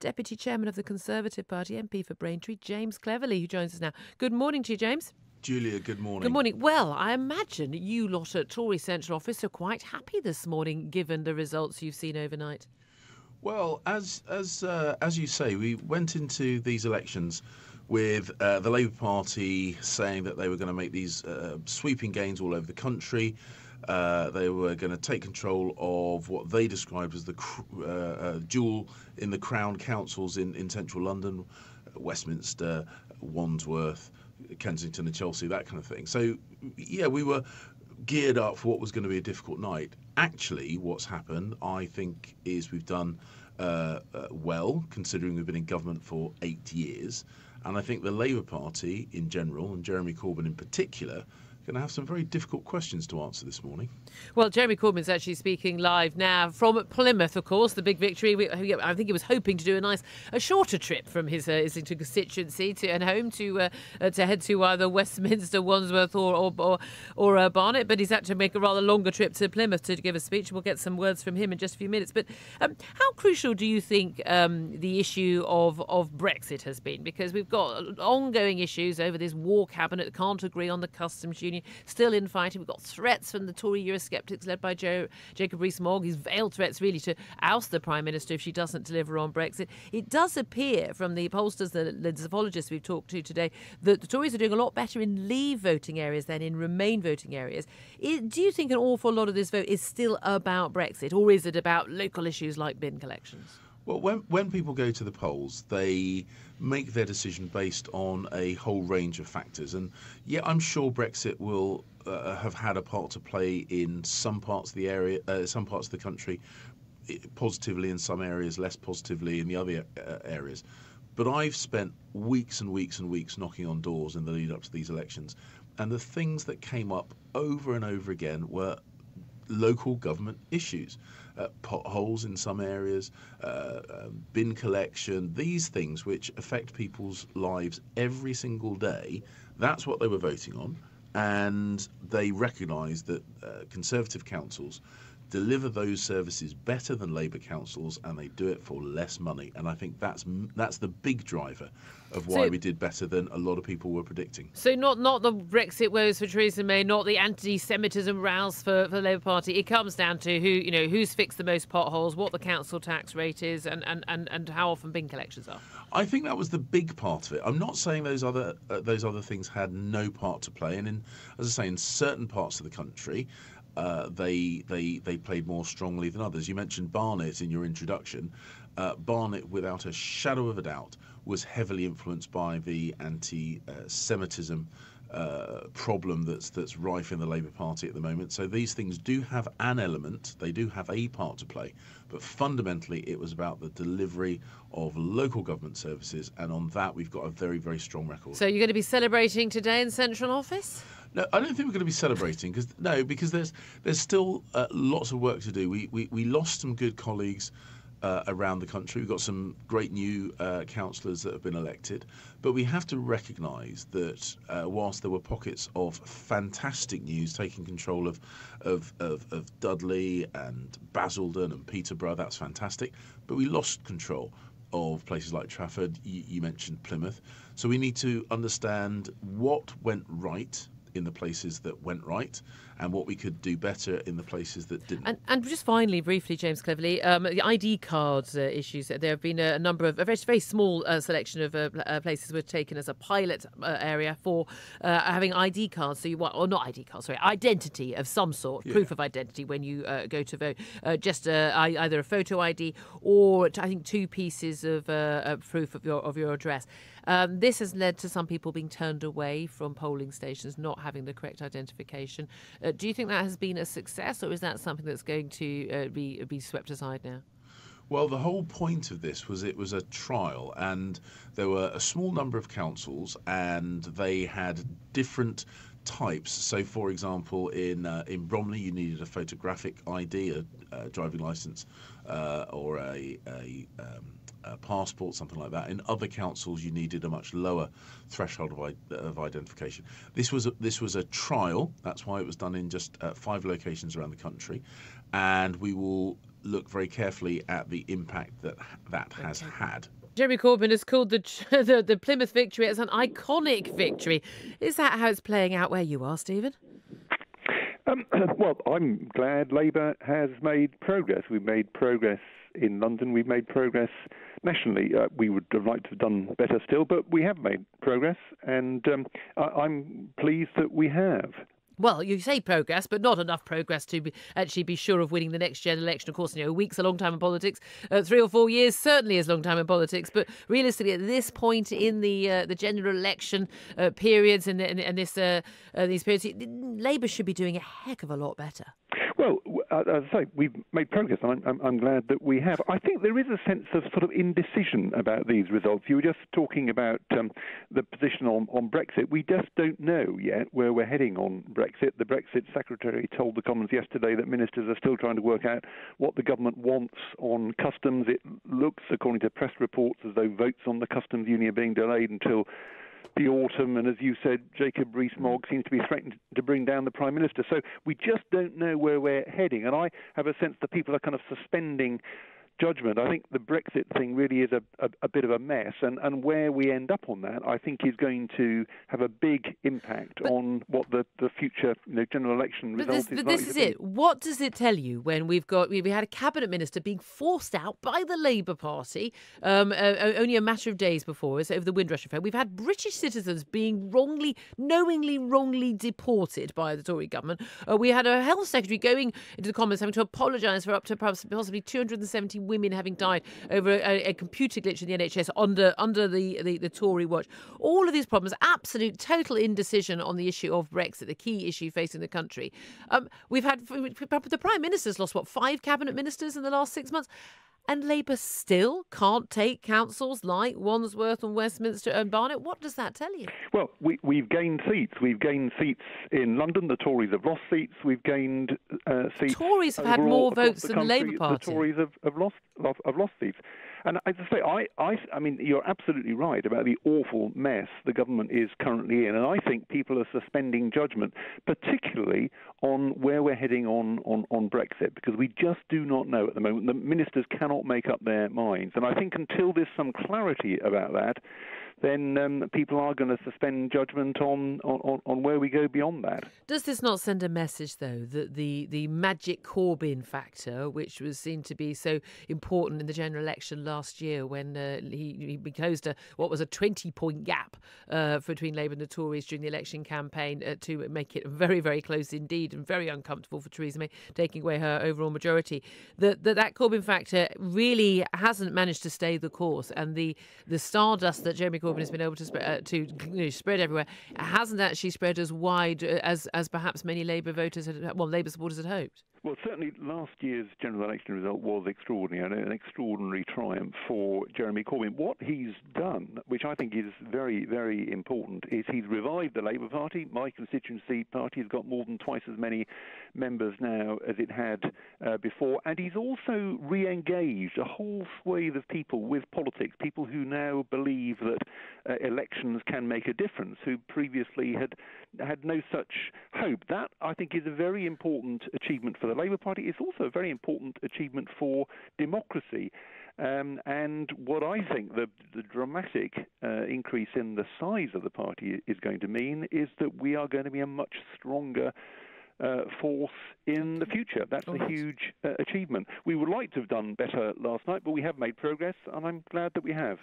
Deputy Chairman of the Conservative Party, MP for Braintree, James Cleverly, who joins us now. Good morning to you, James. Julia, good morning. Good morning. Well, I imagine you lot at Tory Central Office are quite happy this morning, given the results you've seen overnight. Well, as you say, we went into these elections with the Labour Party saying that they were going to make these sweeping gains all over the country. They were going to take control of what they described as the jewel in the crown councils in central London, Westminster, Wandsworth, Kensington and Chelsea, that kind of thing. So, yeah, we were geared up for what was going to be a difficult night. Actually, what's happened, I think, is we've done well, considering we've been in government for 8 years. And I think the Labour Party in general, and Jeremy Corbyn in particular, going to have some very difficult questions to answer this morning. Well, Jeremy Corbyn's actually speaking live now from Plymouth, of course, the big victory. I think he was hoping to do a shorter trip from his constituency and home to head to either Westminster, Wandsworth or Barnet, but he's had to make a rather longer trip to Plymouth to give a speech. We'll get some words from him in just a few minutes. But how crucial do you think the issue of Brexit has been? Because we've got ongoing issues over this war cabinet, can't agree on the customs union. Still infighting. We've got threats from the Tory Eurosceptics led by Jacob Rees-Mogg. His veiled threats really to oust the Prime Minister if she doesn't deliver on Brexit. It does appear from the pollsters, the psephologists we've talked to today, that the Tories are doing a lot better in Leave voting areas than in Remain voting areas. Do you think an awful lot of this vote is still about Brexit, or is it about local issues like bin collections? Well, when people go to the polls, they make their decision based on a whole range of factors. And yeah, I'm sure Brexit will have had a part to play in some parts of the area, some parts of the country, positively in some areas, less positively in the other areas. But I've spent weeks and weeks and weeks knocking on doors in the lead up to these elections. And the things that came up over and over again were local government issues, potholes in some areas, bin collection, these things which affect people's lives every single day. That's what they were voting on, and they recognise that Conservative councils deliver those services better than Labour councils, and they do it for less money. And I think that's the big driver of why we did better than a lot of people were predicting. So not the Brexit woes for Theresa May, not the anti-Semitism rows for the Labour Party. It comes down to who's fixed the most potholes, what the council tax rate is, and how often bin collections are. I think that was the big part of it. I'm not saying those other things had no part to play, and as I say, in certain parts of the country, they played more strongly than others. You mentioned Barnet in your introduction. Barnet, without a shadow of a doubt, was heavily influenced by the anti-Semitism problem that's rife in the Labour Party at the moment. So these things do have an element, they do have a part to play, but fundamentally it was about the delivery of local government services, and on that we've got a very, very strong record. So you're going to be celebrating today in Central Office? No, I don't think we're going to be celebrating because there's still lots of work to do. We lost some good colleagues around the country. We've got some great new councillors that have been elected, but we have to recognise that whilst there were pockets of fantastic news taking control of Dudley and Basildon and Peterborough, that's fantastic, but we lost control of places like Trafford. You mentioned Plymouth, so we need to understand what went right in the places that went right, and what we could do better in the places that didn't. And just finally, briefly, James Cleverly, the ID cards issues. There have been a number of, a very small selection of places were taken as a pilot area for having ID cards. So or not ID cards, sorry, identity of some sort, proof of identity when you go to vote. Just either a photo ID or I think 2 pieces of proof of your address. This has led to some people being turned away from polling stations, not having the correct identification. Do you think that has been a success, or is that something that's going to be swept aside now? Well, the whole point of this was it was a trial, and there were a small number of councils, and they had different types. So, for example, in Bromley, you needed a photographic ID, a driving licence, or a passport, something like that. In other councils, you needed a much lower threshold of identification. This was a trial. That's why it was done in just 5 locations around the country, and we will look very carefully at the impact that has had. Jeremy Corbyn has called the Plymouth victory as an iconic victory. Is that how it's playing out where you are, Stephen? Well, I'm glad Labour has made progress. We've made progress in London. We've made progress nationally. We would have liked to have done better still, but we have made progress, and I'm pleased that we have. Well, you say progress, but not enough progress to actually be sure of winning the next general election. Of course, a week's a long time in politics. 3 or 4 years certainly is a long time in politics. But realistically, at this point in the general election periods and these periods, Labour should be doing a heck of a lot better. Well, as I say, we've made progress, and I'm glad that we have. I think there is a sense of sort of indecision about these results. You were just talking about the position on Brexit. We just don't know yet where we're heading on Brexit. The Brexit Secretary told the Commons yesterday that ministers are still trying to work out what the government wants on customs. It looks, according to press reports, as though votes on the customs union are being delayed until the autumn, and as you said, Jacob Rees-Mogg seems to be threatening to bring down the Prime Minister. So we just don't know where we're heading, and I have a sense that people are kind of suspending judgment. I think the Brexit thing really is a bit of a mess, and where we end up on that, I think, is going to have a big impact on what the future general election result is. But this is it. What does it tell you when we had a cabinet minister being forced out by the Labour Party only a matter of days before us over the Windrush affair? We've had British citizens being knowingly wrongly deported by the Tory government. We had a health secretary going into the Commons having to apologise for up to possibly 270 women having died over a computer glitch in the NHS under the Tory watch. All of these problems, absolute total indecision on the issue of Brexit, the key issue facing the country. We've had the Prime Minister's lost 5 cabinet ministers in the last 6 months. And Labour still can't take councils like Wandsworth and Westminster and Barnet. What does that tell you? Well, we've gained seats. We've gained seats in London. The Tories have lost seats. We've gained seats. Tories have had more votes than the Labour Party. The Tories have lost seats. And as I say, I mean, you're absolutely right about the awful mess the government is currently in. And I think people are suspending judgment, particularly on where we're heading on Brexit, because we just do not know at the moment. The ministers cannot make up their minds. And I think until there's some clarity about that, then people are going to suspend judgment on where we go beyond that. Does this not send a message, though, that the magic Corbyn factor, which was seen to be so important in the general election last year when he closed what was a 20-point gap between Labour and the Tories during the election campaign to make it very, very close indeed and very uncomfortable for Theresa May, taking away her overall majority, that Corbyn factor really hasn't managed to stay the course, and the stardust that Jeremy Corbyn has been able to spread everywhere hasn't actually spread as wide as perhaps many Labour Labour supporters had hoped. Well, certainly last year's general election result was extraordinary, an extraordinary triumph for Jeremy Corbyn. What he's done, which I think is very, very important, is he's revived the Labour Party. My constituency party has got more than twice as many members now as it had before, and he's also re-engaged a whole swathe of people with politics, people who now believe that elections can make a difference, who previously had no such hope. That, I think, is a very important achievement for the Labour Party. It's also a very important achievement for democracy. And what I think the dramatic increase in the size of the party is going to mean is that we are going to be a much stronger force in the future. That's a huge achievement. We would like to have done better last night, but we have made progress, and I'm glad that we have.